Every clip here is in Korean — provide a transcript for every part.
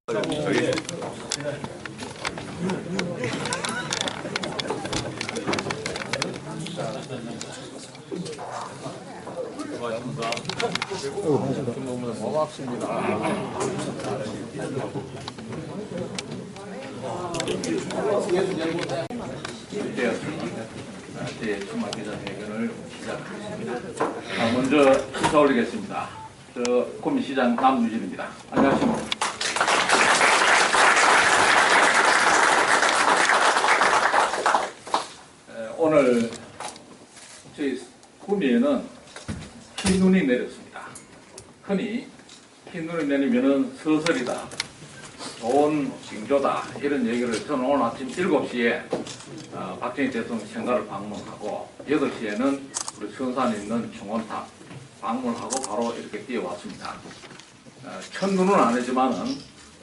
저희 고맙습니다. 제 출마 기자회견을 시작하겠습니다. 먼저 인사 올리겠습니다. 저 고민시장 남유진입니다. 안녕하십니까. 오늘 저희 구미에는 흰 눈이 내렸습니다. 흔히 흰 눈이 내리면은 서설이다, 좋은 징조다 이런 얘기를 저는 오늘 아침 7시에 박정희 대통령 생가를 방문하고 8시에는 우리 선산에 있는 중원탑 방문하고 바로 이렇게 뛰어왔습니다. 첫눈은 아니지만은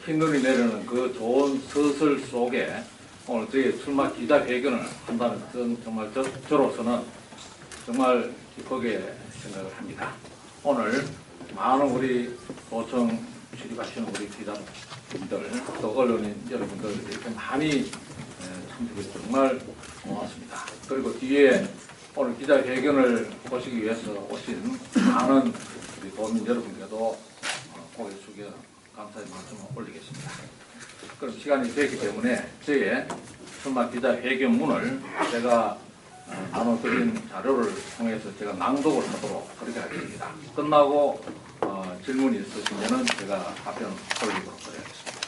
흰눈이 내리는 그 좋은 서설 속에 오늘 저희 출마 기자회견을 한다는 것은 정말 저로서는 정말 기쁘게 생각을 합니다. 오늘 많은 우리 도청 출입하시는 우리 기자분들 또 언론인 여러분들 이렇게 많이 참석해서 정말 고맙습니다. 그리고 뒤에 오늘 기자회견을 보시기 위해서 오신 많은 우리 도민 여러분께도 고개 숙여 감사의 말씀을 올리겠습니다. 그럼 시간이 되기 때문에 저의 출마 기자회견문을 제가 나눠드린 자료를 통해서 제가 낭독을 하도록 그렇게 하겠습니다. 끝나고 질문이 있으시면 제가 답변 올리도록 하겠습니다.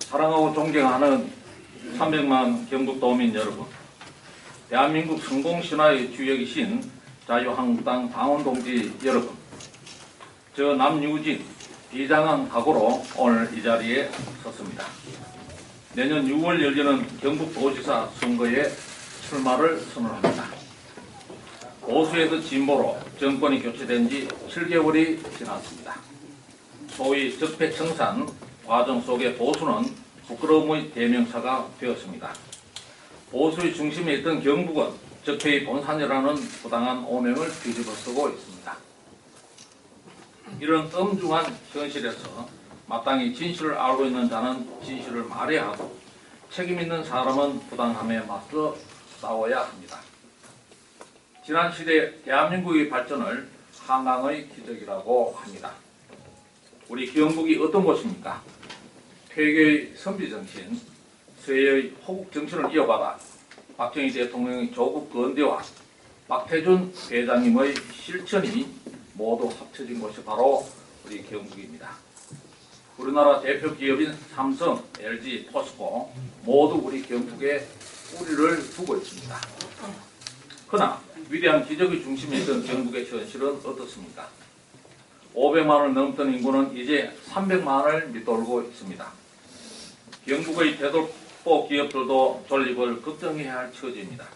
사랑하고 존경하는 300만 경북도민 여러분, 대한민국 성공신화의 주역이신 자유한국당 당원동지 여러분, 저 남유진 비장한 각오로 오늘 이 자리에 섰습니다. 내년 6월 열리는 경북도지사 선거에 출마를 선언합니다. 보수에서 진보로 정권이 교체된 지 7개월이 지났습니다. 소위 적폐청산 과정 속에 보수는 부끄러움의 대명사가 되었습니다. 보수의 중심에 있던 경북은 적폐의 본산이라는 부당한 오명을 뒤집어쓰고 있습니다. 이런 엄중한 현실에서 마땅히 진실을 알고 있는 자는 진실을 말해야 하고 책임 있는 사람은 부당함에 맞서 싸워야 합니다. 지난 시대 대한민국의 발전을 한강의 기적이라고 합니다. 우리 경북이 어떤 곳입니까? 폐교의 선비정신, 서해의 호국정신을 이어받아 박정희 대통령의 조국 건대와 박태준 회장님의 실천이 모두 합쳐진 곳이 바로 우리 경북입니다. 우리나라 대표 기업인 삼성, LG, 포스코 모두 우리 경북에 뿌리를 두고 있습니다. 그러나 위대한 기적의 중심에 있던 경북의 현실은 어떻습니까? 500만을 넘던 인구는 이제 300만을 밑돌고 있습니다. 경북의 대돌보 기업들도 존립을 걱정해야 할 처지입니다.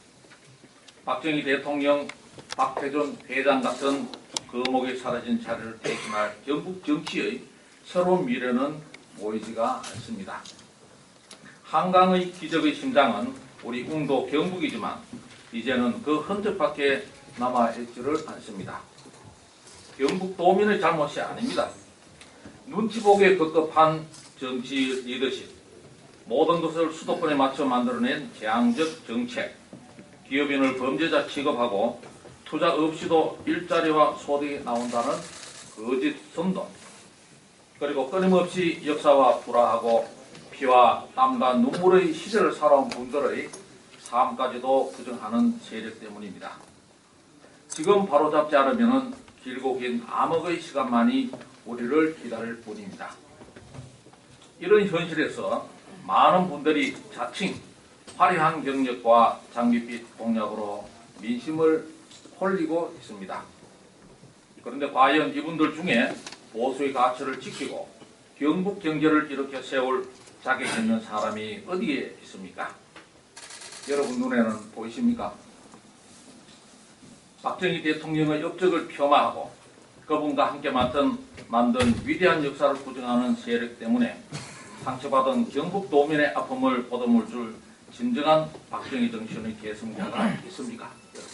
박정희 대통령, 박태준 회장 같은 거목이 사라진 자리를 대신할 경북 정치의 새로운 미래는 보이지가 않습니다. 한강의 기적의 심장은 우리 웅도 경북이지만 이제는 그 흔적밖에 남아있지를 않습니다. 경북도민의 잘못이 아닙니다. 눈치 보기에 급급한 정치 리더십, 모든 것을 수도권에 맞춰 만들어낸 재앙적 정책, 기업인을 범죄자 취급하고 투자 없이도 일자리와 소득이 나온다는 거짓 선동, 그리고 끊임없이 역사와 불화하고 피와 땀과 눈물의 시대를 살아온 분들의 삶까지도 부정하는 세력 때문입니다. 지금 바로잡지 않으면 길고 긴 암흑의 시간만이 우리를 기다릴 뿐입니다. 이런 현실에서 많은 분들이 자칭 화려한 경력과 장밋빛 공약으로 민심을 홀리고 있습니다. 그런데 과연 이분들 중에 보수의 가치를 지키고 경북 경제를 이렇게 세울 자격 있는 사람이 어디에 있습니까? 여러분 눈에는 보이십니까? 박정희 대통령의 업적을 폄하하고 그분과 함께 만든 위대한 역사를 부정하는 세력 때문에 상처받은 경북도민의 아픔을 보듬을 줄 진정한 박정희 정신의 계승자가 있습니까? 여러분.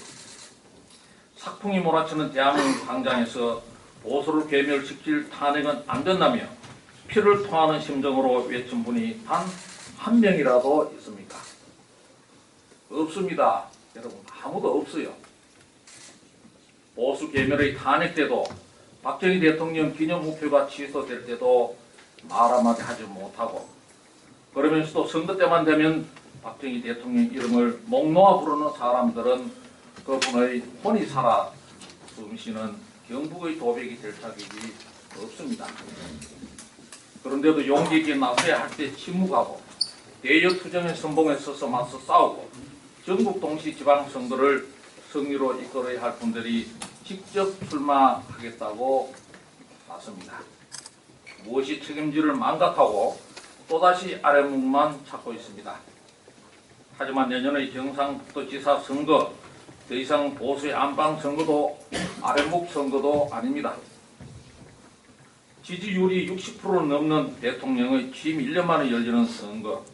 삭풍이 몰아치는 대한민국 광장에서 보수를 괴멸시킬 탄핵은 안 된다며 피를 토하는 심정으로 외친 분이 단 한 명이라도 있습니까? 없습니다. 여러분, 아무도 없어요. 보수 괴멸의 탄핵 때도 박정희 대통령 기념우표가 취소될 때도 말 한마디 하지 못하고, 그러면서도 선거 때만 되면 박정희 대통령 이름을 목 놓아 부르는 사람들은 그분의 혼이 살아 숨쉬는 경북의 도백이 될 자격이 없습니다. 그런데도 용기 있게 나서야 할 때 침묵하고 대여 투쟁의 선봉에 서서 맞서 싸우고 전국 동시 지방선거를 승리로 이끌어야 할 분들이 직접 출마하겠다고 나섭니다. 무엇이 책임지를 망각하고 또다시 아랫목만 찾고 있습니다. 하지만 내년의 경상북도지사 선거, 더 이상 보수의 안방 선거도 아랫목 선거도 아닙니다. 지지율이 60% 넘는 대통령의 취임 1년 만에 열리는 선거,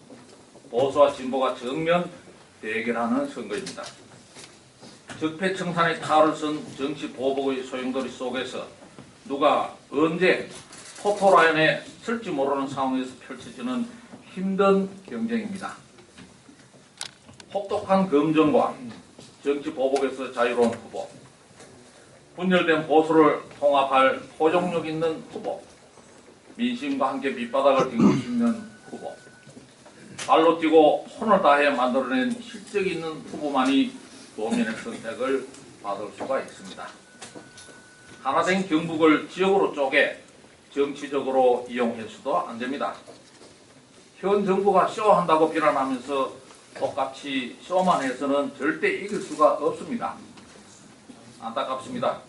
보수와 진보가 정면 대결하는 선거입니다. 적폐청산의 탈을 쓴 정치 보복의 소용돌이 속에서 누가 언제 포토라인에 설지 모르는 상황에서 펼쳐지는 힘든 경쟁입니다. 혹독한 검증과 정치 보복에서 자유로운 후보, 분열된 보수를 통합할 포용력 있는 후보, 민심과 함께 밑바닥을 딛고 싶는 후보, 발로 뛰고 혼을 다해 만들어낸 실적 있는 후보만이 도민의 선택을 받을 수가 있습니다. 하나된 경북을 지역으로 쪼개 정치적으로 이용해서도 안 됩니다. 현 정부가 쇼한다고 비난하면서 똑같이 쇼만 해서는 절대 이길 수가 없습니다. 안타깝습니다.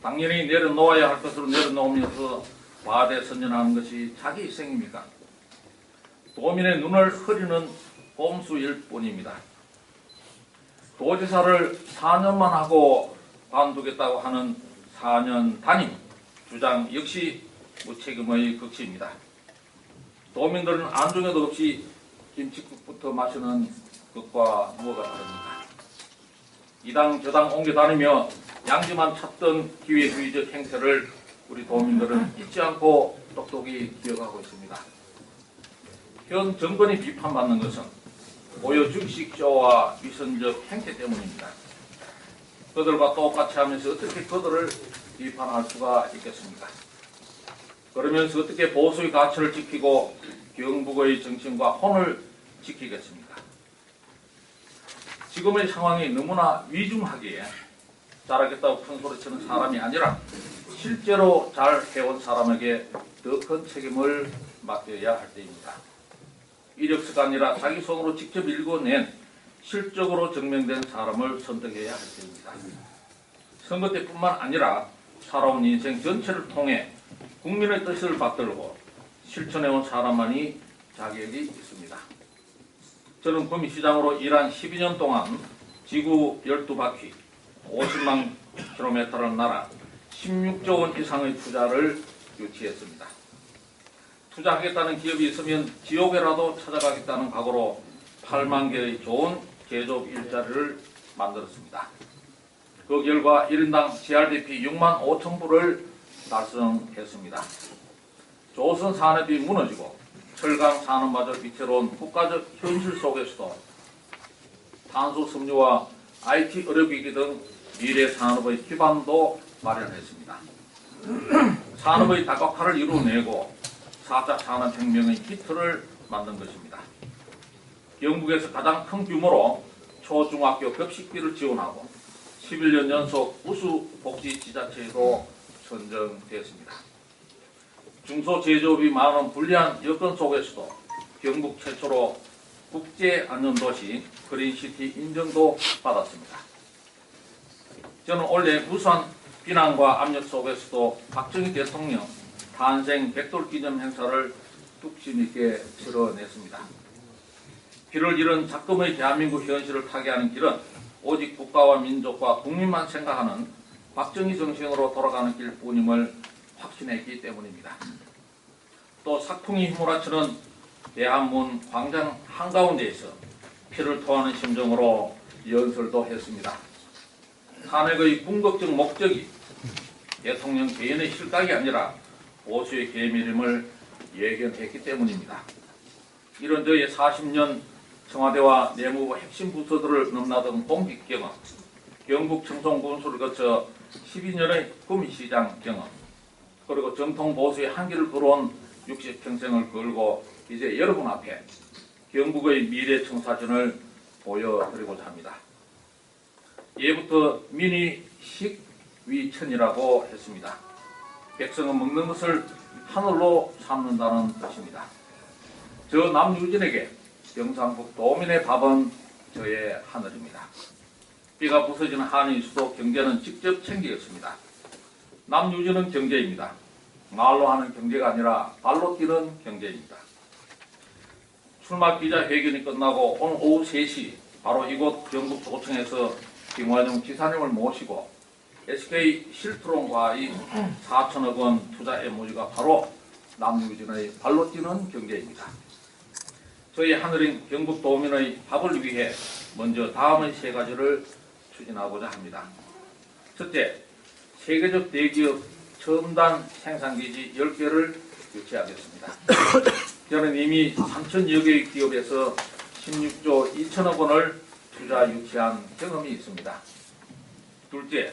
당연히 내려놓아야 할 것으로 내려놓으면서 과대선전하는 것이 자기 희생입니까? 도민의 눈을 흐리는 꼼수일 뿐입니다. 도지사를 4년만 하고 관두겠다고 하는 4년 단임 주장 역시 무책임의 극치입니다. 도민들은 안중에도 없이 김치국부터 마시는 것과 무엇가 다릅니까? 이당 저당 옮겨 다니며 양지만 찾던 기회주의적 행태를 우리 도민들은 잊지 않고 똑똑히 기억하고 있습니다. 현 정권이 비판받는 것은 오여 주식 쇼와 위선적 행태 때문입니다. 그들과 똑같이 하면서 어떻게 그들을 비판할 수가 있겠습니까? 그러면서 어떻게 보수의 가치를 지키고 경북의 정신과 혼을 지키겠습니까? 지금의 상황이 너무나 위중하기에 잘하겠다고 큰 소리치는 사람이 아니라 실제로 잘 해온 사람에게 더 큰 책임을 맡겨야 할 때입니다. 이력서가 아니라 자기 손으로 직접 읽어낸 실적으로 증명된 사람을 선택해야 할 때입니다. 선거 때뿐만 아니라 살아온 인생 전체를 통해 국민의 뜻을 받들고 실천해온 사람만이 자격이 있습니다. 저는 구미시장으로 일한 12년 동안 지구 12바퀴 50만 킬로미터를 날아 16조 원 이상의 투자를 유치했습니다. 투자하겠다는 기업이 있으면 지옥에라도 찾아가겠다는 각오로 8만 개의 좋은 제조업 일자리를 만들었습니다. 그 결과 1인당 GRDP 6만 5천 불을 달성했습니다. 조선 산업이 무너지고 철강 산업마저 위태로운 국가적 현실 속에서도 탄소 섬유와 IT 의료기기 등 미래 산업의 기반도 마련했습니다. 산업의 다각화를 이루어내고 4차 산업혁명의 기틀을 만든 것입니다. 경북에서 가장 큰 규모로 초중학교 급식비를 지원하고 11년 연속 우수 복지지자체로 선정되었습니다. 중소제조업이 많은 불리한 여건 속에서도 경북 최초로 국제안전도시 그린시티 인정도 받았습니다. 저는 올해 무수한 비난과 압력 속에서도 박정희 대통령 탄생 100돌 기념 행사를 뚝심 있게 치러냈습니다. 길을 잃은 작금의 대한민국 현실을 타개하는 길은 오직 국가와 민족과 국민만 생각하는 박정희 정신으로 돌아가는 길뿐임을 확신했기 때문입니다. 또 sak풍이 휘몰아치는 대한문 광장 한가운데에서 피를 토하는 심정으로 연설도 했습니다. 탄핵의 궁극적 목적이 대통령 개인의 실각이 아니라 보수의 계밀임을 예견했기 때문입니다. 이런 저의 40년 청와대와 내무부 핵심 부서들을 넘나든 공직 경험, 경북 청송 군수를 거쳐 12년의 구미시장 경험, 그리고 정통 보수의 한길을 걸어온 60평생을 걸고 이제 여러분 앞에 경북의 미래 청사진을 보여드리고자 합니다. 예부터 민이 식위천이라고 했습니다. 백성은 먹는 것을 하늘로 삼는다는 뜻입니다. 저 남유진에게 경상북 도민의 밥은 저의 하늘입니다. 삐가 부서지는 한인 수도 경제는 직접 챙기겠습니다. 남유진은 경제입니다. 말로 하는 경제가 아니라 발로 뛰는 경제입니다. 출마 기자회견이 끝나고 오늘 오후 3시 바로 이곳 경북 도청에서 김완용 지사님을 모시고 SK 실트론과의 4천억 원 투자 MOU가 바로 남유진의 발로 뛰는 경제입니다. 저희 하늘인 경북도민의 밥을 위해 먼저 다음의 3가지를 추진하고자 합니다. 첫째, 세계적 대기업 첨단 생산기지 10개를 유치하겠습니다. 저는 이미 3천여 개의 기업에서 16조 2천억 원을 투자 유치한 경험이 있습니다. 둘째,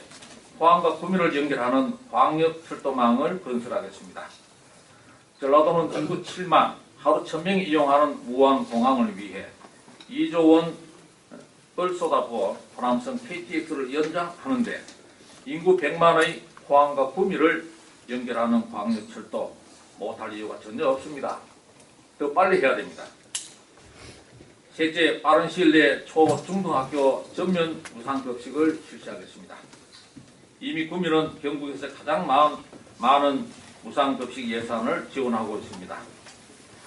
포항과 구미를 연결하는 광역철도망을 건설하겠습니다. 전라도는 인구 7만, 하루 1000명이 이용하는 무안공항을 위해 2조 원을 쏟아부어 호남선 KTX를 연장하는데 인구 100만의 포항과 구미를 연결하는 광역철도 못할 이유가 전혀 없습니다. 더 빨리 해야 됩니다. 셋째, 빠른 시일 내에 초, 중등학교 전면 무상급식을 실시하겠습니다. 이미 구미는 경북에서 가장 많은 무상급식 예산을 지원하고 있습니다.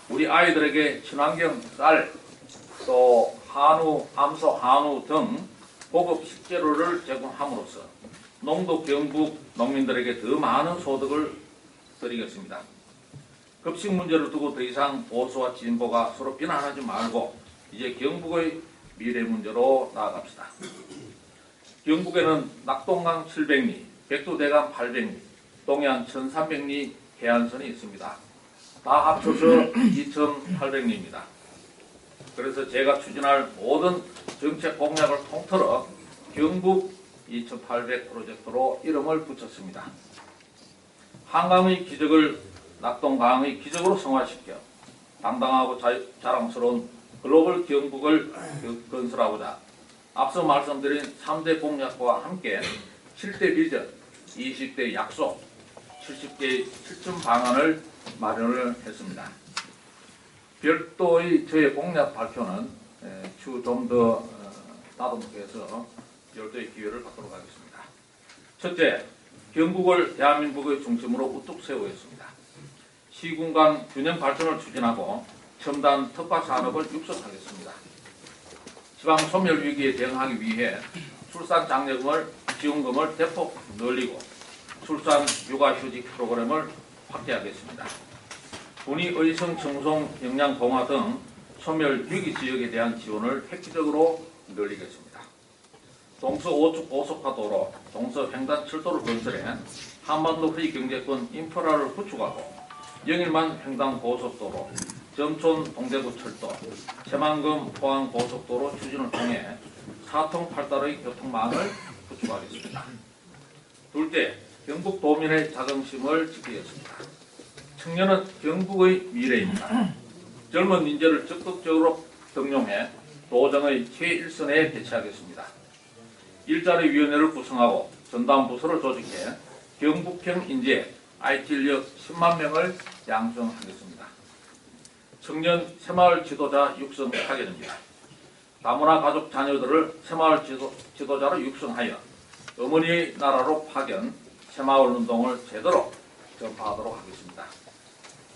우리 아이들에게 친환경 쌀, 또 한우, 암소, 한우 등 고급 식재료를 제공함으로써 농도 경북 농민들에게 더 많은 소득을 드리겠습니다. 급식 문제를 두고 더 이상 보수와 진보가 서로 비난하지 말고 이제 경북의 미래 문제로 나아갑시다. 경북에는 낙동강 700리, 백두대간 800리, 동해안 1300리 해안선이 있습니다. 다 합쳐서 2800리입니다. 그래서 제가 추진할 모든 정책 공약을 통틀어 경북 2800 프로젝트로 이름을 붙였습니다. 한강의 기적을 낙동강의 기적으로 성화시켜 당당하고 자랑스러운 글로벌 경북을 건설하고자 앞서 말씀드린 3대 공약과 함께 7대 비전, 20대 약속, 70개의 실천 방안을 마련을 했습니다. 별도의 저의 공약 발표는 추후 좀 더 다듬게 해서 별도의 기회를 갖도록 하겠습니다. 첫째, 경북을 대한민국의 중심으로 우뚝 세우겠습니다. 시군 간 균형 발전을 추진하고 첨단 특화 산업을 육성하겠습니다. 지방 소멸 위기에 대응하기 위해 출산 장려금을 지원금을 대폭 늘리고 출산 육아휴직 프로그램을 확대하겠습니다. 군위 의성 청송 영양 동화 등 소멸 위기 지역에 대한 지원을 획기적으로 늘리겠습니다. 동서 5축 고속화도로, 동서 횡단 철도를 건설해 한반도 허리 경제권 인프라를 구축하고 영일만 횡단 고속도로, 점촌 동대구 철도, 새만금 포항 고속도로 추진을 통해 사통 팔달의 교통망을 구축하겠습니다. 둘째, 경북 도민의 자긍심을 지키겠습니다. 청년은 경북의 미래입니다. 젊은 인재를 적극적으로 등용해 도정의 최일선에 배치하겠습니다. 일자리위원회를 구성하고 전담 부서를 조직해 경북형 인재 IT 인력 10만 명을 양성하겠습니다. 청년 새마을 지도자 육성 타결입니다. 다문화 가족 자녀들을 새마을 지도자로 육성하여 어머니의 나라로 파견, 새마을 운동을 제대로 전파하도록 하겠습니다.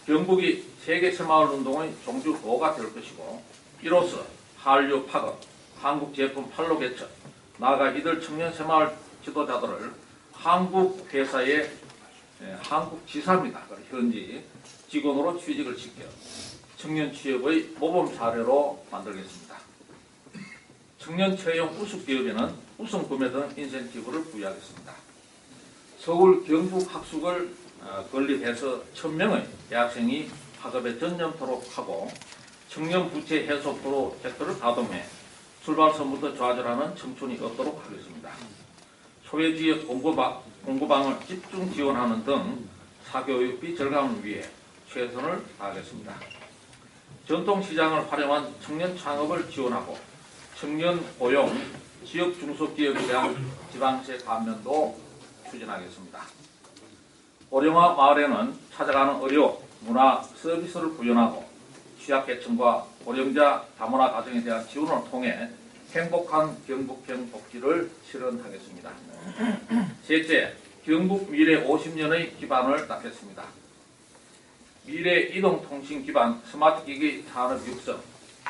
경북이 세계 새마을 운동의 종주도가 될 것이고 이로써 한류 파급, 한국 제품 판로 개척, 나아가 이들 청년 새마을 지도자들을 한국 회사의 한국 지사입니다. 현지 직원으로 취직을 시켜 청년 취업의 모범 사례로 만들겠습니다. 청년 채용 우수 기업에는 우선 구매 등 인센티브를 부여하겠습니다. 서울 경북 학숙을 건립해서 1000명의 대학생이 학업에 전념토록 하고 청년 부채 해소 프로젝트를 가동해 출발선부터 좌절하는 청춘이 없도록 하겠습니다. 소외지역 공고방을 집중 지원하는 등 사교육비 절감을 위해 최선을 다하겠습니다. 전통시장을 활용한 청년 창업을 지원하고 청년 고용, 지역 중소기업에 대한 지방세 감면도 추진하겠습니다. 어령화 마을에는 찾아가는 의료, 문화, 서비스를 구현하고 취약계층과 고령자 다문화 가정에 대한 지원을 통해 행복한 경북형 복지를 실현하겠습니다. 셋째, 경북 미래 50년의 기반을 닦겠습니다. 미래 이동통신 기반 스마트기기 산업 육성,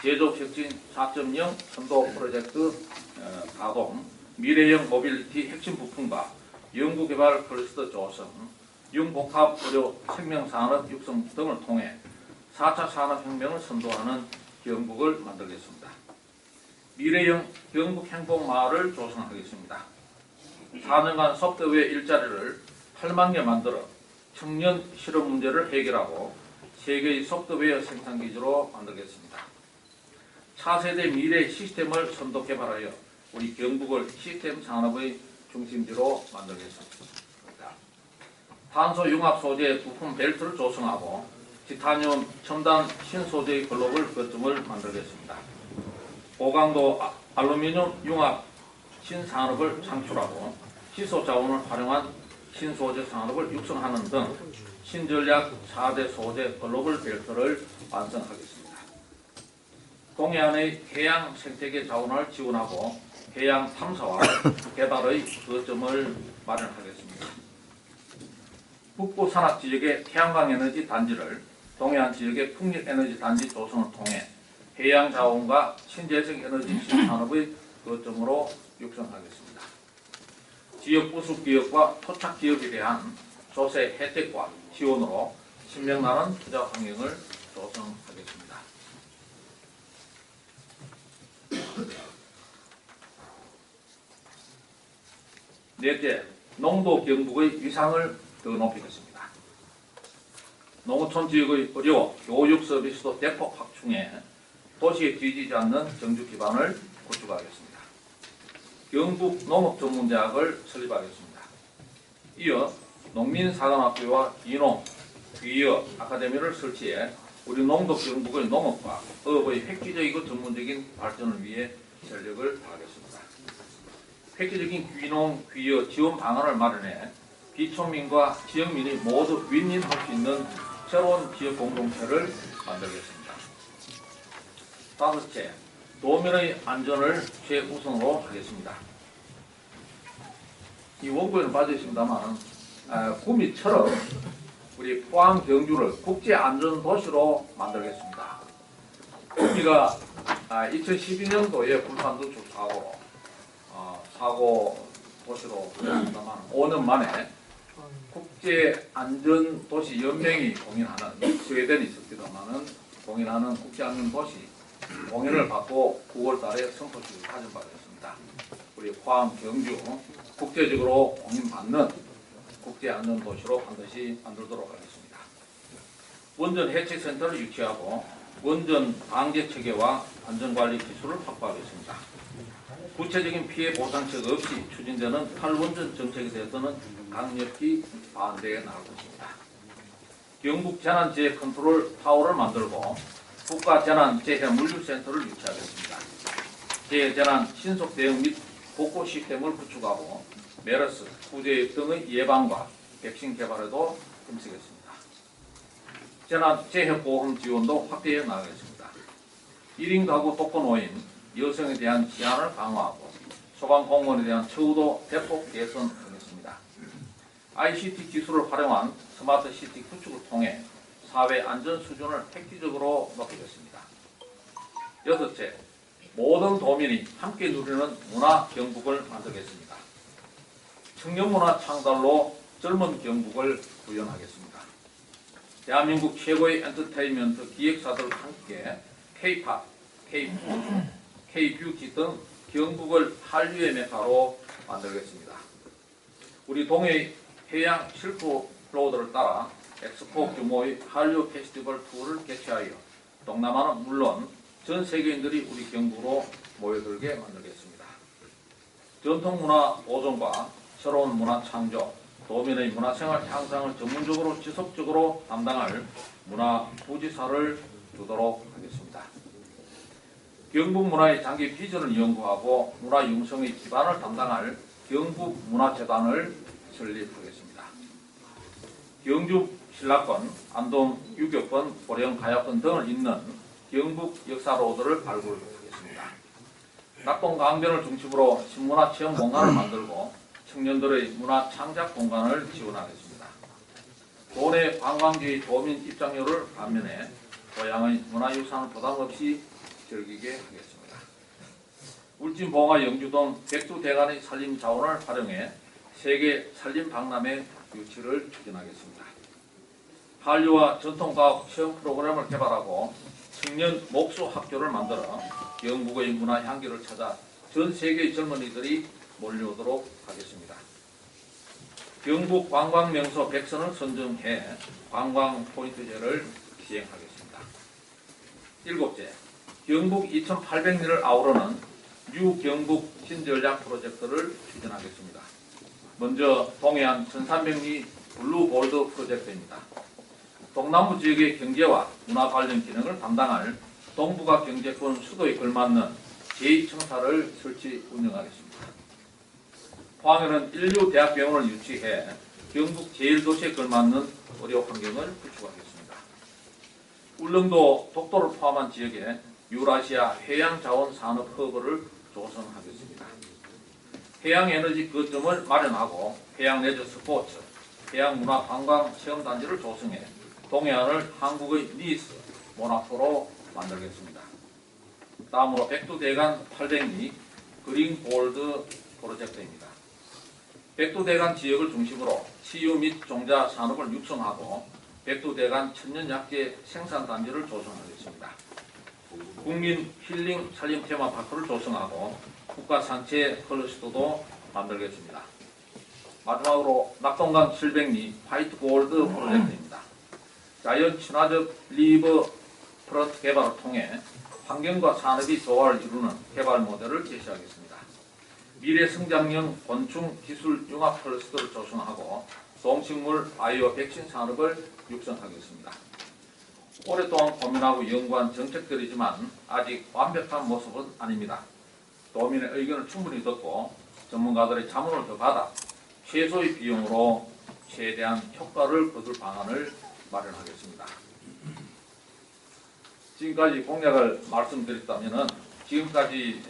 제조혁신 4.0 선도 프로젝트 가동, 미래형 모빌리티 핵심 부품과 연구개발 클러스터 조성, 융복합 의료 생명산업 육성 등을 통해 4차 산업혁명을 선도하는 경북을 만들겠습니다. 미래형 경북행복마을을 조성하겠습니다. 4년간 소프트웨어 일자리를 8만 개 만들어 청년 실업 문제를 해결하고 세계의 소프트웨어 생산기지로 만들겠습니다. 차세대 미래 시스템을 선도 개발하여 우리 경북을 시스템 산업의 중심지로 만들겠습니다. 탄소 융합 소재 부품 벨트를 조성하고 티타늄 첨단 신소재의 글로벌 거점을 만들겠습니다. 고강도 알루미늄 융합 신산업을 창출하고 희소 자원을 활용한 신소재 산업을 육성하는 등 신전략 4대 소재 글로벌 벨트를 완성하겠습니다. 동해안의 해양 생태계 자원을 지원하고 해양 탐사와 개발의 거점을 마련하겠습니다. 북부 산악 지역의 태양광 에너지 단지를 동해안 지역의 풍력 에너지 단지 조성을 통해 해양 자원과 신재생 에너지 신산업의 거점으로 육성하겠습니다. 지역 부속 기업과 토착 기업에 대한 조세 혜택과 지원으로 신명나는 투자 환경을 조성하겠습니다. 넷째, 농도 경북의 위상을 더 높이겠습니다. 농어촌 지역의 의료, 교육 서비스도 대폭 확충해 도시에 뒤지지 않는 정주 기반을 구축하겠습니다. 경북 농업전문대학을 설립하겠습니다. 이어 농민사관학교와 기농, 귀여 아카데미를 설치해 우리 농도 경북의 농업과 어업의 획기적이고 전문적인 발전을 위해 전력을 다하겠습니다. 획기적인 귀농, 귀여 지원 방안을 마련해 비촌민과 지역민이 모두 윈윈할 수 있는 새로운 지역 공동체를 만들겠습니다. 다섯째, 도민의 안전을 최우선으로 하겠습니다. 이 원고에는 빠져 있습니다만 구미처럼 우리 포항 경주를 국제안전도시로 만들겠습니다. 구미가 2012년도에 불판도축 사고 도시로 되었습니다만 5년 만에 국제안전도시연맹이 공인하는 스웨덴이 있었기도만은 공인하는 국제안전도시 공인을 받고 9월 달에 선포식을 가져가겠습니다. 우리 포항 경주 국제적으로 공인받는 국제안전도시로 반드시 만들도록 하겠습니다. 원전 해체센터를 유치하고 원전 방제 체계와 안전관리 기술을 확보하겠습니다. 구체적인 피해 보상책 없이 추진되는 탈원전 정책에 대해서는 강력히 반대해 나갈 것입니다. 경북 재난재해 컨트롤 타워를 만들고 국가재난재해물류센터를 유치하겠습니다. 재해재난 신속 대응 및 복구 시스템을 구축하고 메르스, 후재 등의 예방과 백신 개발에도 힘쓰겠습니다. 재난재해보험 지원도 확대해 나가겠습니다. 1인 가구 독거노인, 여성에 대한 치안을 강화하고 소방공무원에 대한 처우도 대폭 개선하겠습니다. ICT 기술을 활용한 스마트 시티 구축을 통해 사회 안전 수준을 획기적으로 높이겠습니다. 여섯째, 모든 도민이 함께 누리는 문화 경북을 만들겠습니다. 청년 문화 창달로 젊은 경북을 구현하겠습니다. 대한민국 최고의 엔터테인먼트 기획사들과 함께 K-팝, K-푸드, K-뷰티 등 경북을 한류의 메카로 만들겠습니다. 우리 동해 해양 실크로드를 따라 엑스포 규모의 한류 페스티벌 투어를 개최하여 동남아는 물론 전 세계인들이 우리 경북으로 모여들게 만들겠습니다. 전통문화 보존과 새로운 문화 창조, 도민의 문화생활 향상을 전문적으로 지속적으로 담당할 문화부지사를 두도록 하겠습니다. 경북 문화의 장기 비전을 연구하고 문화 융성의 기반을 담당할 경북문화재단을 설립하겠습니다. 경주 신라권, 안동 유교권, 고령 가야권 등을 잇는 경북 역사로드를 발굴하겠습니다. 낙동강변을 중심으로 신문화 체험 공간을 만들고 청년들의 문화 창작 공간을 지원하겠습니다. 도내 관광지의 도민 입장료를 감면해 고향의 문화유산을 부담 없이 즐기게 하겠습니다. 울진 봉화 영주동 백두대간의 산림 자원을 활용해 세계 산림 박람회 유치를 추진하겠습니다. 한류와 전통과학 체험 프로그램을 개발하고 청년 목수 학교를 만들어 영국의 문화 향기를 찾아 전 세계의 젊은이들이 몰려오도록 하겠습니다. 경북 관광명소 100선을 선정해 관광 포인트제를 시행하겠습니다. 7째, 경북 2800리를 아우르는 뉴 경북 신전략 프로젝트를 추진하겠습니다. 먼저 동해안 1300리 블루골드 프로젝트입니다. 동남부 지역의 경제와 문화 관련 기능을 담당할 동북아 경제권 수도에 걸맞는 제2청사를 설치 운영하겠습니다. 포항에는 인류 대학병원을 유치해 경북 제1도시에 걸맞는 의료 환경을 구축하겠습니다. 울릉도 독도를 포함한 지역에 유라시아 해양자원산업 허브를 조성하겠습니다. 해양에너지 거점을 마련하고 해양레저 스포츠, 해양문화관광체험단지를 조성해 동해안을 한국의 니스 모나코로 만들겠습니다. 다음으로 백두대간 800리 그린골드 프로젝트입니다. 백두대간 지역을 중심으로 치유 및 종자 산업을 육성하고 백두대간 천년약재 생산단지를 조성하겠습니다. 국민 힐링 산림 테마파크를 조성하고 국가산체 클러스터도 만들겠습니다. 마지막으로 낙동강 700리 화이트골드 프로젝트입니다. 자연 친화적 리버 프런트 개발을 통해 환경과 산업이 조화를 이루는 개발 모델을 제시하겠습니다. 미래 성장형 곤충 기술 융합 클러스터를 조성하고 동식물 바이오 백신 산업을 육성하겠습니다. 오랫동안 고민하고 연구한 정책들이지만 아직 완벽한 모습은 아닙니다. 도민의 의견을 충분히 듣고 전문가들의 자문을 더 받아 최소의 비용으로 최대한 효과를 거둘 방안을 마련하겠습니다. 지금까지 공약을 말씀드렸다면 지금까지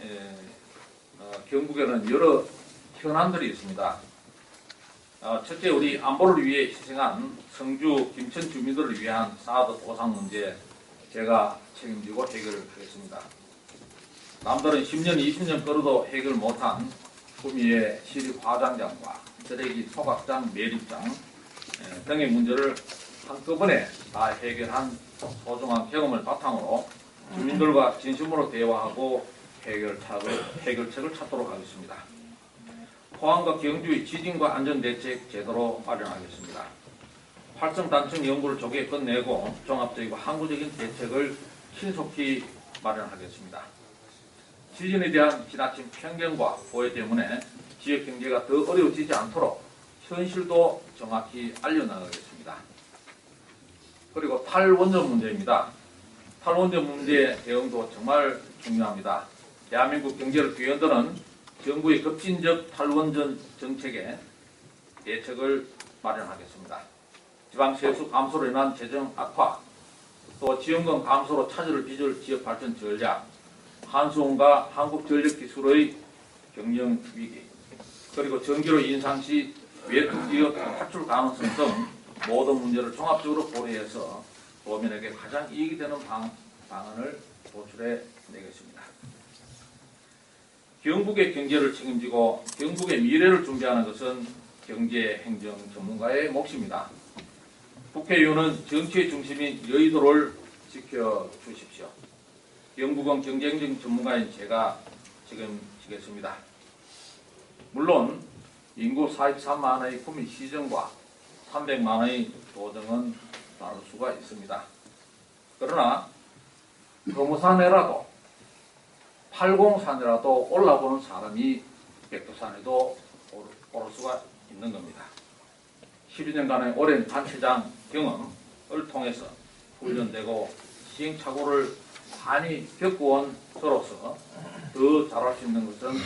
경북에는 여러 현안들이 있습니다. 첫째, 우리 안보를 위해 희생한 성주 김천 주민들을 위한 사드 보상 문제 제가 책임지고 해결하겠습니다. 남들은 10년, 20년 끌어도 해결 못한 구미의 시립 화장장과 쓰레기 소각장, 매립장 등의 문제를 한꺼번에 다 해결한 소중한 경험을 바탕으로 주민들과 진심으로 대화하고 해결책을 찾도록 하겠습니다. 포항과 경주의 지진과 안전대책 제도로 마련하겠습니다. 활성단층 연구를 조기에 끝내고 종합적이고 항구적인 대책을 신속히 마련하겠습니다. 지진에 대한 지나친 편견과 오해 때문에 지역 경제가 더 어려워지지 않도록 현실도 정확히 알려나가겠습니다. 그리고 탈원전 문제입니다. 탈원전 문제 대응도 정말 중요합니다. 대한민국 경제를 뒤흔드는 정부의 급진적 탈원전 정책에 대책을 마련하겠습니다. 지방세수 감소로 인한 재정 악화, 또 지원금 감소로 차질을 빚을 지역발전 전략, 한수원과 한국전력기술의 경영 위기, 그리고 전기료 인상 시 외투 기업 탈출 가능성 등 모든 문제를 종합적으로 고려해서 도민에게 가장 이익이 되는 방안을 도출해 내겠습니다. 경북의 경제를 책임지고 경북의 미래를 준비하는 것은 경제, 행정 전문가의 몫입니다. 국회의원은 정치의 중심인 여의도를 지켜주십시오. 경북은 경제행정 전문가인 제가 책임지겠습니다. 물론 인구 43만의 구미 시정과 300만의 도정은 다를 수가 있습니다. 그러나 거무산에라도 80산이라도 올라보는 사람이 백두산에도 오를 수가 있는 겁니다. 12년간의 오랜 단체장 경험을 통해서 훈련되고 시행착오를 많이 겪어온 저로서 더 잘할 수 있는 것은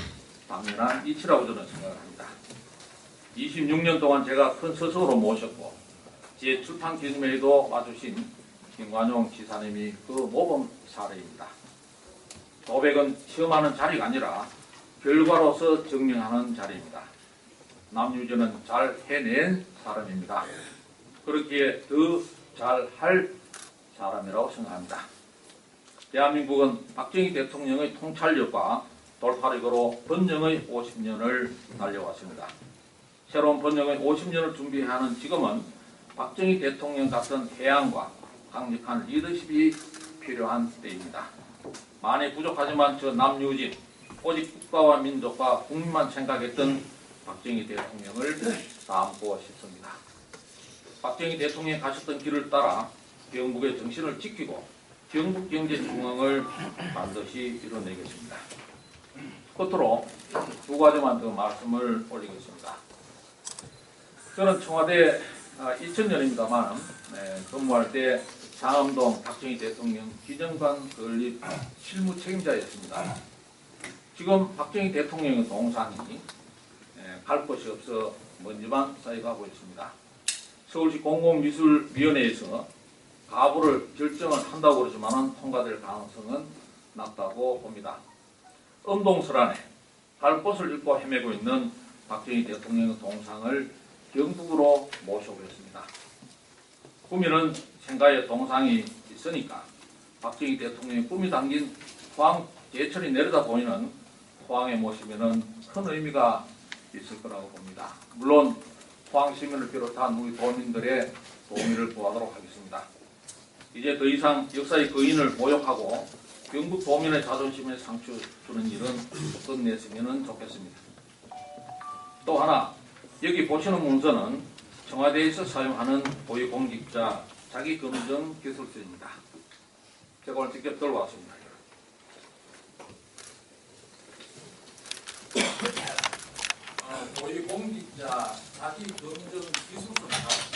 당연한 이치라고 저는 생각을 합니다. 26년 동안 제가 큰 스승으로 모셨고 제 출판 기념회에도 와주신 김관용 지사님이 그 모범 사례입니다. 도백은 시험하는 자리가 아니라 결과로서 증명하는 자리입니다. 남유전은 잘 해낸 사람입니다. 그렇기에 더 잘할 사람이라고 생각합니다. 대한민국은 박정희 대통령의 통찰력과 돌파력으로 번영의 50년을 달려왔습니다. 새로운 번영의 50년을 준비해야 하는 지금은 박정희 대통령 같은 해양과 강력한 리더십이 필요한 때입니다. 많이 부족하지만 저 남유진, 오직 국가와 민족과 국민만 생각했던 박정희 대통령을 닮고 싶습니다. 박정희 대통령이 가셨던 길을 따라 경북의 정신을 지키고 경북경제중앙을 반드시 이뤄내겠습니다. 끝으로 두 가지만 더 말씀을 올리겠습니다. 저는 청와대 2000년입니다만 근무할 때 상암동 박정희 대통령 기념관 건립 실무 책임자였습니다. 지금 박정희 대통령의 동상이 갈 곳이 없어 먼지만 쌓여가고 있습니다. 서울시 공공미술위원회에서 가부를 결정을 한다고 그러지만 통과될 가능성은 낮다고 봅니다. 엄동설안에 갈 곳을 잃고 헤매고 있는 박정희 대통령의 동상을 경북으로 모셔보겠습니다. 구미는 생가에 동상이 있으니까 박정희 대통령의 꿈이 담긴 포항 제철이 내려다 보이는 포항에 모시면 큰 의미가 있을 거라고 봅니다. 물론 포항 시민을 비롯한 우리 도민들의 동의를 구하도록 하겠습니다. 이제 더 이상 역사의 거인을 모욕하고 경북 도민의 자존심에 상처 주는 일은 끝냈으면 좋겠습니다. 또 하나, 여기 보시는 문서는 청와대에서 사용하는 고위공직자 자기검증 기술서입니다. 제가 오늘 직접 들고 왔습니다. 고위공직자 자기검증 기술서입니다.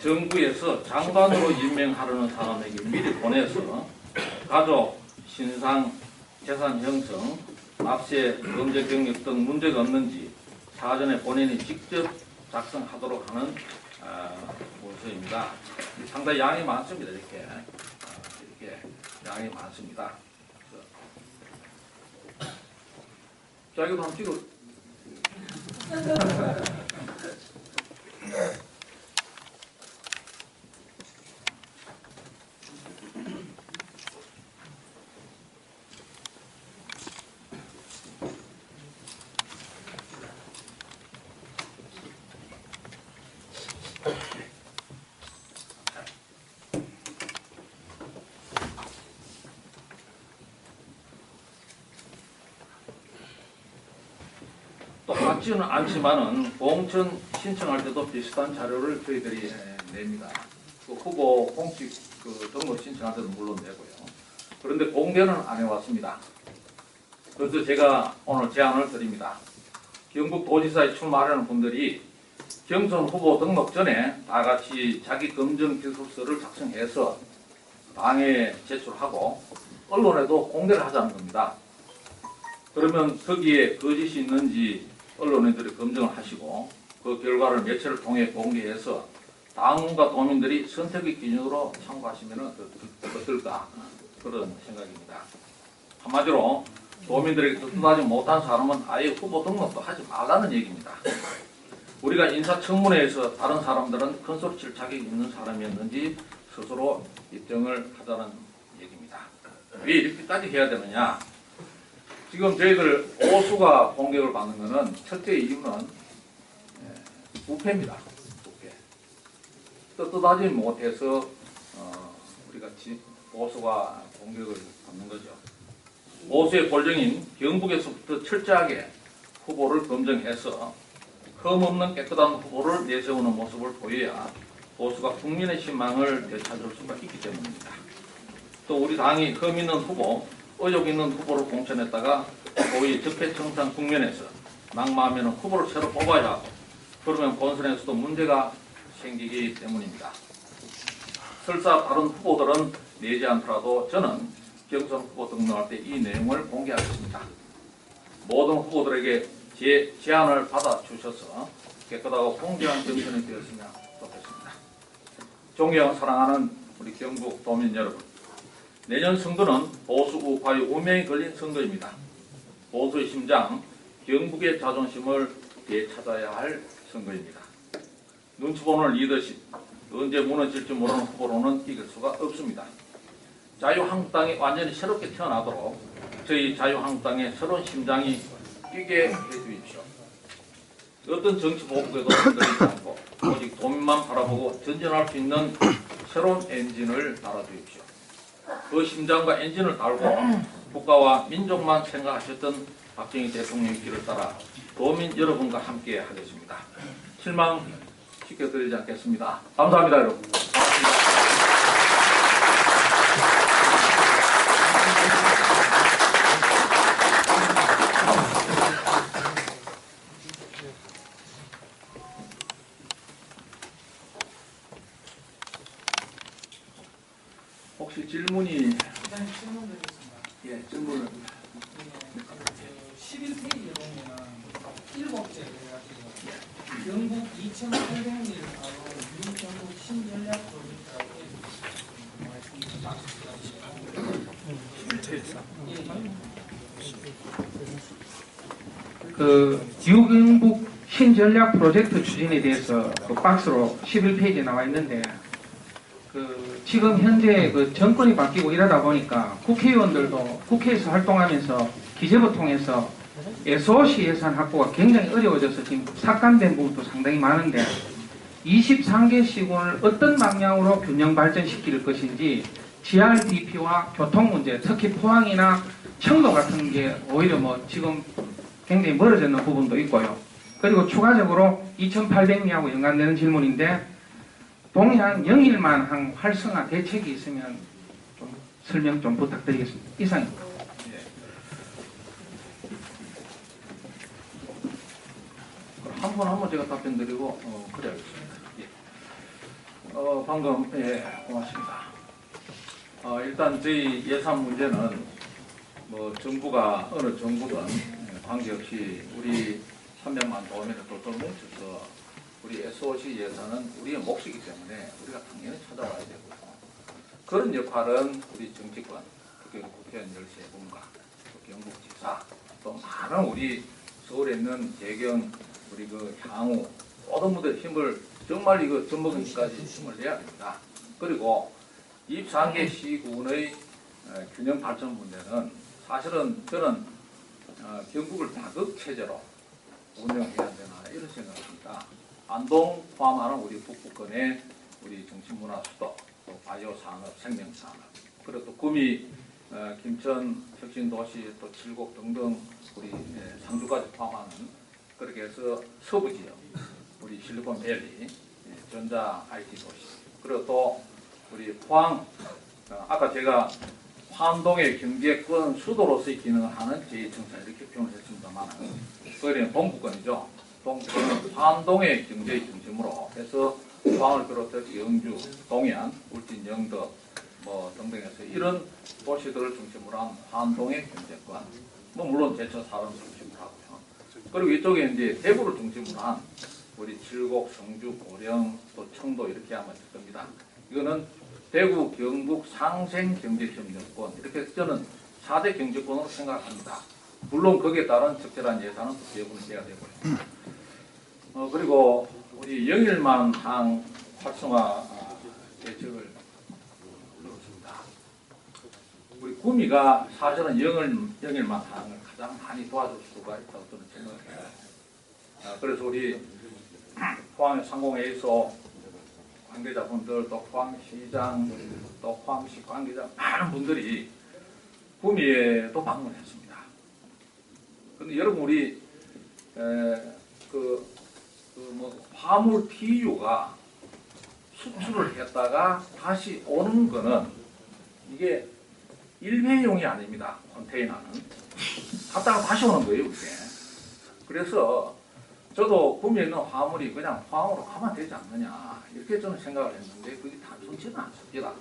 정부에서 장관으로 임명하려는 사람에게 미리 보내서 가족, 신상, 재산 형성, 납세, 범죄 경력 등 문제가 없는지 사전에 본인이 직접 작성하도록 하는 문서입니다. 상당히 양이 많습니다. 이렇게 양이 많습니다. 자, 이것도 한번 찍어. 똑같지는 않지만은 공천 신청할 때도 비슷한 자료를 저희들이 냅니다. 그 후보 공식 등록 신청할 때도 물론 내고요. 그런데 공개는 안 해왔습니다. 그래서 제가 오늘 제안을 드립니다. 경북도지사에 출마하려는 분들이 경선 후보 등록 전에 다 같이 자기 검증 기술서를 작성해서 당에 제출하고 언론에도 공개를 하자는 겁니다. 그러면 거기에 거짓이 있는지 언론인들이 검증을 하시고 그 결과를 매체를 통해 공개해서 당원과 도민들이 선택의 기준으로 참고하시면 어떨까 그런 생각입니다. 한마디로 도민들에게 뜻하지 못한 사람은 아예 후보 등록도 하지 말라는 얘기입니다. 우리가 인사청문회에서 다른 사람들은 큰소리칠 자격이 있는 사람이었는지 스스로 입증을 하자는 얘기입니다. 왜 이렇게까지 해야 되느냐? 지금 저희들 보수가 공격을 받는 것은 첫째 이유는 부패입니다. 부패. 뜻하지 못해서 우리가 보수가 공격을 받는 거죠. 보수의 골정인 경북에서부터 철저하게 후보를 검증해서 흠없는 깨끗한 후보를 내세우는 모습을 보여야 보수가 국민의 신망을 되찾을 수가 있기 때문입니다. 또 우리 당이 흠 있는 후보, 의욕 있는 후보를 공천했다가 소위 적폐청산 국면에서 낙마하면 후보를 새로 뽑아야 하고 그러면 본선에서도 문제가 생기기 때문입니다. 설사 다른 후보들은 내지 않더라도 저는 경선 후보 등록할 때 이 내용을 공개하겠습니다. 모든 후보들에게 제안을 받아주셔서 깨끗하고 공정한 경선이 되었으면 좋겠습니다. 존경 사랑하는 우리 경북 도민 여러분, 내년 선거는 보수 우파의 운명이 걸린 선거입니다. 보수의 심장, 경북의 자존심을 되찾아야 할 선거입니다. 눈치 보는 리더십, 언제 무너질지 모르는 후보로는 이길 수가 없습니다. 자유한국당이 완전히 새롭게 태어나도록 저희 자유한국당의 새로운 심장이 뛰게 해주십시오. 어떤 정치 보복에도 흔들리지 않고 오직 도민만 바라보고 전진할 수 있는 새로운 엔진을 달아주십시오. 그 심장과 엔진을 달고 국가와 민족만 생각하셨던 박정희 대통령의 길을 따라 도민 여러분과 함께 하겠습니다. 실망시켜드리지 않겠습니다. 감사합니다, 여러분. 혹시 질문이 질문 드리겠습니다. 예, 질문을 11페이지에 보면 7번째 해가지고 경북 2,800m를 바로 유경북 신전략 프로젝트라고 그 유경북 신전략 프로젝트 추진에 대해서 그 박스로 11페이지에 나와 있는데 지금 현재 그 정권이 바뀌고 이러다 보니까 국회의원들도 국회에서 활동하면서 기재부 통해서 SOC 예산 확보가 굉장히 어려워져서 지금 삭감된 부분도 상당히 많은데 23개 시군을 어떤 방향으로 균형 발전시킬 것인지 GRDP와 교통 문제, 특히 포항이나 청도 같은 게 오히려 뭐 지금 굉장히 멀어지는 부분도 있고요. 그리고 추가적으로 2800미하고 연관되는 질문인데 동해안 영일만항 활성화 대책이 있으면 좀 설명 좀 부탁드리겠습니다. 이상입니다. 한 번 제가 답변드리고 그래야겠습니다. 방금 고맙습니다. 일단 저희 예산 문제는 뭐 정부가 어느 정부든 관계없이 우리 300만 도민을 돌돌 뭉쳐서 우리 SOC 예산은 우리의 몫이기 때문에 우리가 당연히 찾아와야 되고요. 그런 역할은 우리 정치권, 특히 국회의원 13분과 경북지사 또 많은 우리 서울에 있는 재경 우리 그 향후 모든 분들 힘을 정말 이거 젖먹이기까지 힘을 내야 됩니다. 그리고 24개 시군의 균형 발전 문제는 사실은 저는 경북을 다극 체제로 운영해야 되나 이런 생각입니다. 안동 포함하는 우리 북부권의 우리 정치문화 수도, 또 바이오산업, 생명산업, 그리고 또 구미, 김천, 혁신도시, 또 칠곡 등등 우리 상주까지 포함하는 그렇게 해서 서부 지역, 우리 실리콘밸리, 전자 IT 도시, 그리고 또 우리 포항, 아까 제가 환동의 경제권 수도로서의 기능을 하는 제2청사 이렇게 표현을 했습니다만 그게 동부권이죠. 동부권은 환동의 경제의 중심으로 해서 포항을 비롯해서 영주, 동해안, 울진, 영덕 뭐 등등해서 이런 도시들을 중심으로 한 환동의 경제권, 뭐 물론 제철 사업을 중심으로 하고요. 그리고 이쪽에 이제 대구를 중심으로 한 우리 칠곡, 성주, 고령, 또 청도 이렇게 아마 될 겁니다. 이거는 대구, 경북 상생경제협력권 이렇게 저는 4대 경제권으로 생각합니다. 물론 거기에 따른 적절한 예산은 또 배분이 돼야 되고요. 그리고 우리 영일만 항 활성화 계획을 넣었습니다. 우리 구미가 사실은 영일만 항을 가장 많이 도와줄 수가 있다고 저는 생각해요. 그래서 우리 포항의 상공회의소 관계자분들, 또 포항시장, 또 포항시 관계자 많은 분들이 구미에도 방문했습니다. 근데 여러분 우리 화물 TU가 수출을 했다가 다시 오는 거는 이게 일회용이 아닙니다. 컨테이너는 갔다가 다시 오는 거예요, 이게. 그래서 저도 구미에 있는 화물이 그냥 포항으로 가면 되지 않느냐 이렇게 저는 생각을 했는데 그게 단순치는 않습니다.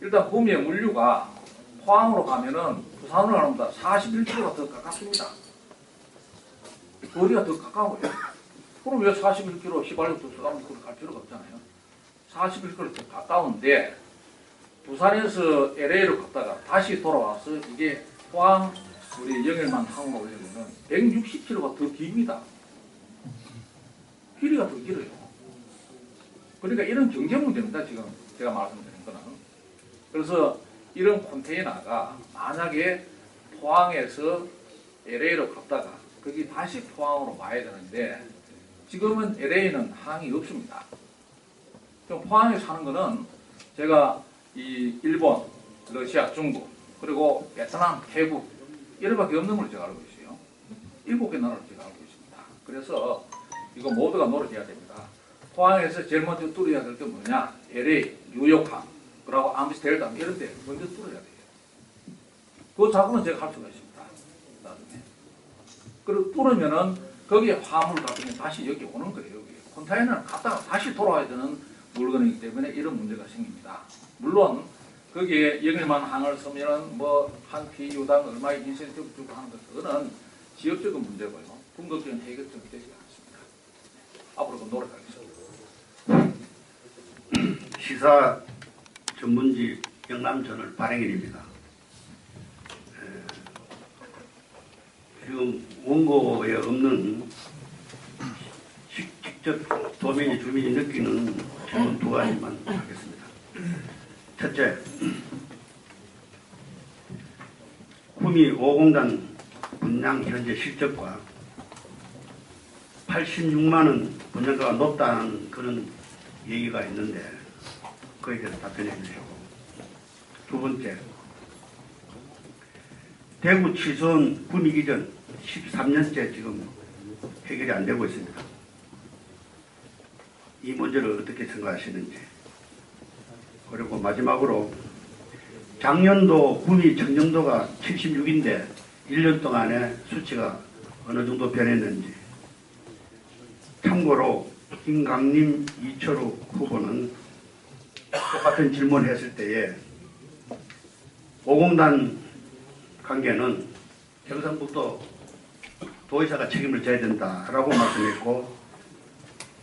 일단 구미의 물류가 포항으로 가면은 부산으로 가는 것보다 41km가 더 가깝습니다. 거리가 더 가까워요. 그럼 왜 41km 휘발유 두 가면 갈 필요가 없잖아요. 41km 더 가까운데 부산에서 LA로 갔다가 다시 돌아와서 이게 포항 우리 영일만 항으로 오려면 160km가 더 깁니다. 길이가 더 길어요. 그러니까 이런 경제 문제입니다. 지금 제가 말씀드린 거는. 그래서 이런 컨테이너가 만약에 포항에서 LA로 갔다가 거기 다시 포항으로 와야 되는데 지금은 LA는 항이 없습니다. 좀 포항에 사는 거는 제가 이 일본, 러시아, 중국 그리고 베트남, 태국 이렇게밖에 없는 걸로 제가 알고 있어요. 7개 나라를 제가 알고 있습니다. 그래서 이거 모두가 노력해야 됩니다. 포항에서 제일 먼저 뚫어야 될 게 뭐냐? LA, 뉴욕항, 그리고 암스테르담 이런 데 먼저 뚫어야 돼요. 그 작업은 제가 할 수가 있습니다. 나중에. 그리고 뚫으면은 거기에 화물 같은 게 다시 여기 오는 거예요. 여기. 컨테이너는 갔다가 다시 돌아와야 되는 물건이기 때문에 이런 문제가 생깁니다. 물론 거기에 영일만 항을 쓰면은 뭐 한 TU당 얼마의 인센티브 주고 하는 것 그거는 지역적인 문제고요. 궁극적인 해결점이 되지 않습니다. 앞으로도 노력하겠습니다. 시사 전문지 영남저널 발행인입니다. 지금 원고에 없는 직접 도민이 주민이 느끼는 질문 두 가지만 하겠습니다. 첫째, 구미 5공단 분양 현재 실적과 86만 원 분양가가 높다는 그런 얘기가 있는데 그에 대해서 답변해 주시고, 두 번째, 대구 취선 구미 기전 13년째 지금 해결이 안 되고 있습니다. 이 문제를 어떻게 생각하시는지. 그리고 마지막으로 작년도 구미 청정도가 76인데 1년 동안에 수치가 어느 정도 변했는지. 참고로 김강림, 이철우 후보는 똑같은 질문을 했을 때에 5공단 관계는 경상북도 도의사가 책임을 져야 된다라고 말씀했고,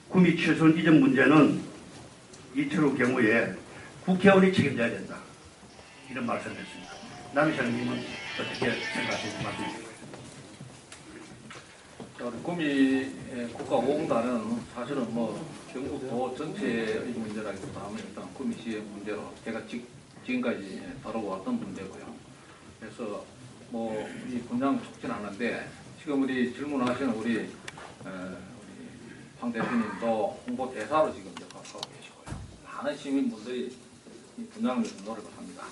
구미 취선 이전 문제는 이철우 경우에 국회의원이 책임져야 된다 이런 말씀을 했습니다. 남희상님은 어떻게 생각하시는지 말씀해 주시고요. 구미 국가 5공단은 사실은 뭐 경북도 전체의 문제라기보다는 일단 구미시의 문제로 제가 지금까지 다뤄왔던 문제고요. 그래서 뭐 이 분양 촉진하는데 지금 우리 질문하시는 우리 황 대표님도 홍보 대사로 지금 역할하고 계시고요. 많은 시민분들이 이 분양을 위해서 노력을 합니다.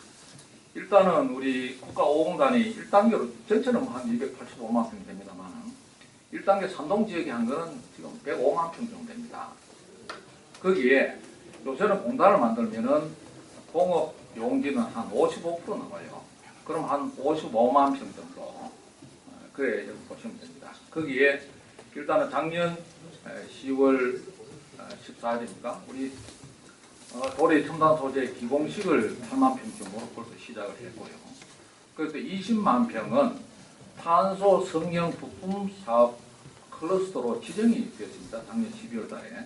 일단은 우리 국가 5공단이 1단계로 전체는 한 285만 평 됩니다만 1단계 산동 지역에 한 거는 지금 105만 평 정도 됩니다. 거기에 요새는 공단을 만들면은 공업 용지는 한 55% 나와요. 그럼 한 55만 평 정도. 그래 보시면 됩니다. 거기에 일단은 작년 10월 14일입니까? 우리 도래 첨단 소재 기공식을 8만 평쯤으로 벌써 시작을 했고요. 그래서 20만 평은 탄소 성형 부품 사업 클러스터로 지정이 되었습니다. 작년 12월 달에.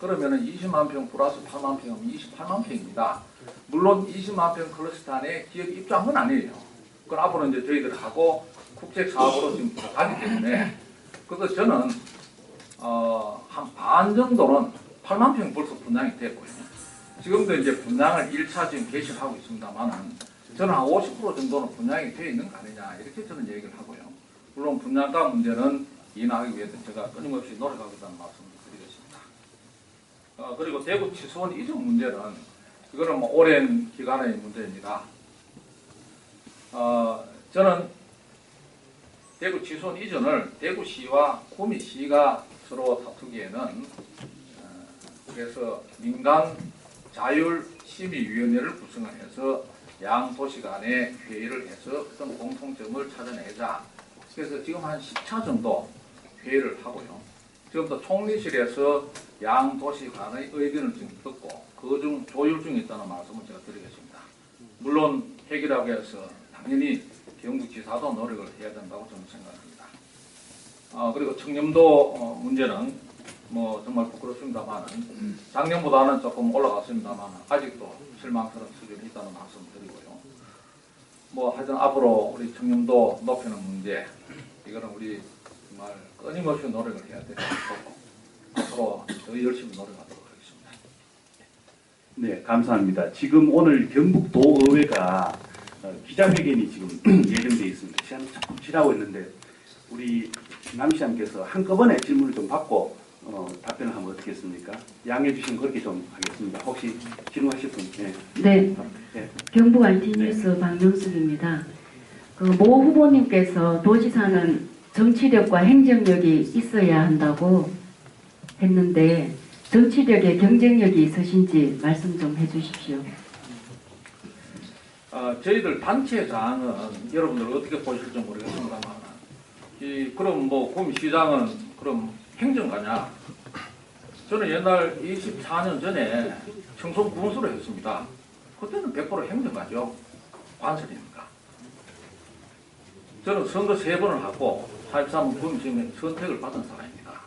그러면은 20만 평 플러스 8만 평이면 28만 평입니다. 물론 20만 평 클러스터 안에 기업이 입주한 건 아니에요. 그건 앞으로 이제 저희들하고 국책 사업으로 지금 가기 때문에, 그래서 저는 한 반 정도는 8만 평 벌써 분양이 됐고요. 지금도 이제 분양을 1차 지금 개시하고 있습니다만은 저는 한 50% 정도는 분양이 되어 있는 거 아니냐 이렇게 저는 얘기를 하고요. 물론 분양가 문제는 인하하기 위해서 제가 끊임없이 노력하겠다는 말씀을 드리겠습니다. 그리고 대구 치수원 이전 문제는 이거는 뭐 오랜 기간의 문제입니다. 저는 대구 치수원 이전을 대구시와 구미시가 서로 다투기에는 그래서 민간 자율심의위원회를 구성해서 양 도시 간에 회의를 해서 어떤 공통점을 찾아내자. 그래서 지금 한 10차 정도 회의를 하고요. 지금도 총리실에서 양 도시 간의 의견을 지금 듣고 그중 조율 중에 있다는 말씀을 제가 드리겠습니다. 물론 해결하기 위해서 당연히 경북지사도 노력을 해야 된다고 저는 생각합니다. 그리고 청렴도 문제는 뭐 정말 부끄럽습니다만 작년보다는 조금 올라갔습니다만 아직도 실망스러운 수준이 있다는 말씀을 드리고요. 뭐 하여튼 앞으로 우리 청렴도 높이는 문제 이거는 우리 정말 끊임없이 노력을 해야 될 것 같고 앞으로 더 열심히 노력하도록 하겠습니다. 네, 감사합니다. 지금 오늘 경북도의회가 기자회견이 지금 예정되어 있습니다. 시간 자꾸 지나고 있는데 우리 남시장께서 한꺼번에 질문을 좀 받고 답변을 하면 어떻겠습니까? 양해해 주시면 그렇게 좀 하겠습니다. 혹시 질문하실 분? 네. 네. 네. 경북 RT뉴스 박명숙입니다. 모 후보님께서 도지사는 정치력과 행정력이 있어야 한다고 했는데 정치력에 경쟁력이 있으신지 말씀 좀 해주십시오. 저희들 단체 장은 여러분들 어떻게 보실지 모르겠습니다만 그럼 뭐 구미시장은 그럼 행정가냐? 저는 옛날 24년 전에 청송 군수를 했습니다. 그때는 100% 행정가죠. 관설입니까? 저는 선거 3번을 하고 43번 구미시장에 선택을 받은 사람입니다.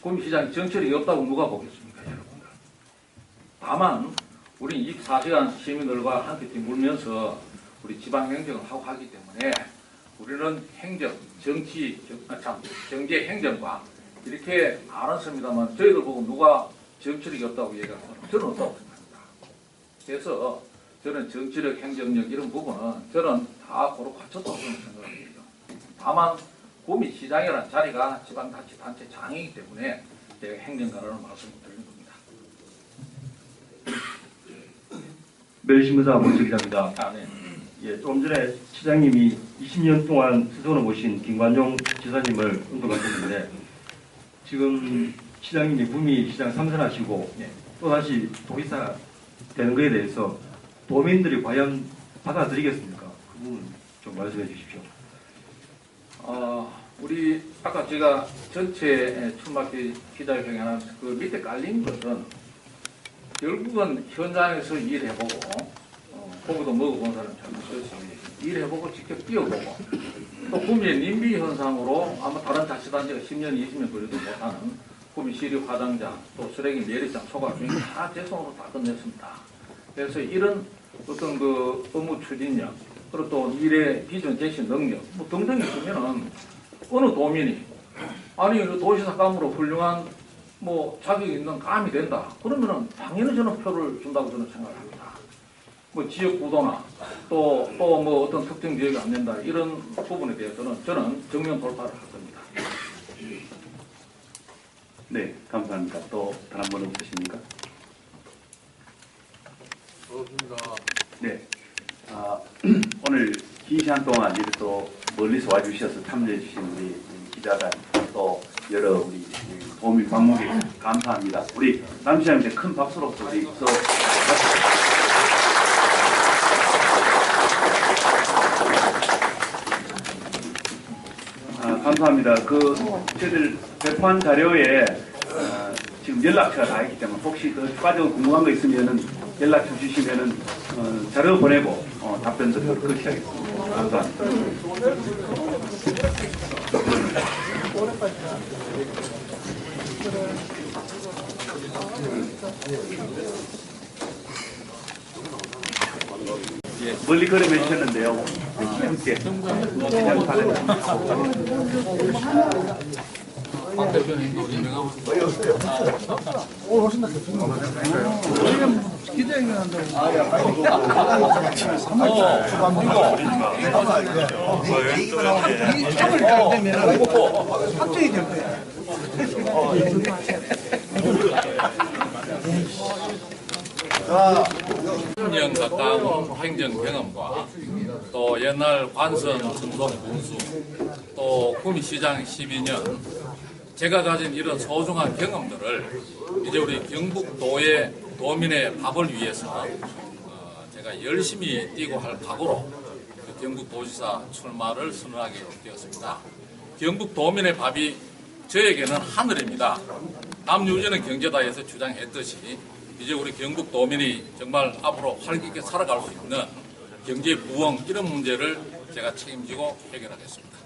구미시장이 정치력이 없다고 누가 보겠습니까, 여러분들? 다만 우리 24시간 시민들과 함께 물면서 우리 지방행정을 하고 하기 때문에 우리는 행정, 정치, 행정과 이렇게 안 했습니다만 저희들 보고 누가 정치력이 없다고 얘기하는 저는 없다고 생각합니다. 그래서 저는 정치력, 행정력 이런 부분은 저는 다 고루 갖췄다고 저는 생각합니다. 다만 구미시장이라는 자리가 지방자치단체 장이기 때문에 제가 행정가라는 말씀을 드리는 겁니다. 매일신문사 문수 기자입니다. 네. 예, 조금 전에 시장님이 20년 동안 수도원을 모신 김관종 지사님을 언급하셨는데 지금 시장님이 구미시장 3선하시고 또다시 도지사 되는 것에 대해서 도민들이 과연 받아들이겠습니까? 그 부분 좀 말씀해 주십시오. 우리 아까 제가 전체 출마 기자회견 그 밑에 깔린 것은 결국은 현장에서 일해보고 고기도 먹어본 사람처럼 일해보고 직접 뛰어보고 또 구미의 님비 현상으로 아마 다른 자치단체가 10년, 20년 걸려도 못하는 구미 시립 화장장 또 쓰레기 매립장 소각 중에 다 제 손으로 다 끝냈습니다. 그래서 이런 어떤 그 업무 추진력 그리고 또 일의 비전 제시 능력 뭐 등등이 있으면은 어느 도민이 아니 도시사 감으로 훌륭한 뭐 자격이 있는 감이 된다. 그러면은 당연히 저는 표를 준다고 저는 생각합니다. 뭐 지역 구도나 또 뭐 어떤 특정 지역이 안 된다 이런 부분에 대해서는 저는 정면 돌파를 할 겁니다. 네, 감사합니다. 또 다른 분 없으십니까? 없습니다. 네. 오늘 긴 시간 동안 이렇게 또 멀리서 와주셔서 참여해 주신 우리 기자단 또 여러 우리 도민 방문객 감사합니다. 우리 남시장님께 큰 박수로 우리 감사합니다. 저희들 배포한 자료에 지금 연락처가 다 있기 때문에 혹시 더 추가적으로 궁금한 거 있으면은 연락 주시면은 자료 보내고 답변 드리도록 그렇게 하겠습니다. 감사합니다. 멀리 걸으면 주셨는데요. 함께 시장 발행. 박 대표님도 진행하고 확정이 될 거야. 10년 가까운 행정 경험과 또 옛날 관선 전동 군수 또 구미시장 12년 제가 가진 이런 소중한 경험들을 이제 우리 경북도의 도민의 밥을 위해서 제가 열심히 뛰고 할 각오로 경북도지사 출마를 선언하게 되었습니다. 경북도민의 밥이 저에게는 하늘입니다. 남유진은 경제다에서 주장했듯이 이제 우리 경북도민이 정말 앞으로 활기있게 살아갈 수 있는 경제 부흥 이런 문제를 제가 책임지고 해결하겠습니다.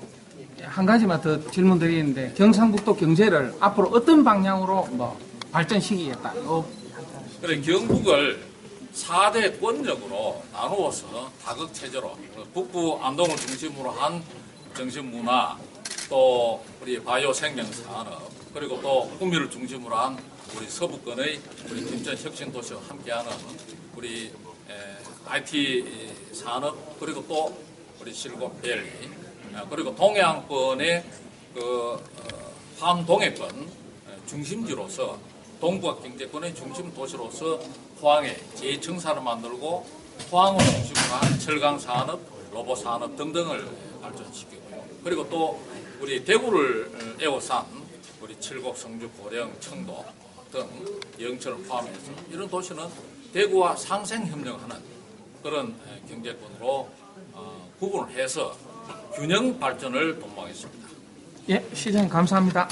한 가지만 더 질문드리는데 경상북도 경제를 앞으로 어떤 방향으로 발전시키겠다. 그래 경북을 4대 권역으로 나누어서 다극체제로 북부 안동을 중심으로 한 정신문화 또 우리 바이오 생명산업 그리고 또 구미를 중심으로 한 우리 서부권의 우리 김천 혁신도시와 함께하는 우리 IT 산업 그리고 또 우리 실곡밸리 그리고 동해안권의 환동해권 중심지로서 동북아 경제권의 중심 도시로서 포항에 제2청사를 만들고 포항을 중심으로 한 철강 산업, 로봇 산업 등등을 발전시키고요. 그리고 또 우리 대구를 에워싼 우리 칠곡, 성주, 고령, 청도 등 영천을 포함해서 이런 도시는 대구와 상생협력하는 그런 경제권으로 구분을 해서 균형 발전을 도모하겠습니다. 예, 시장님 감사합니다.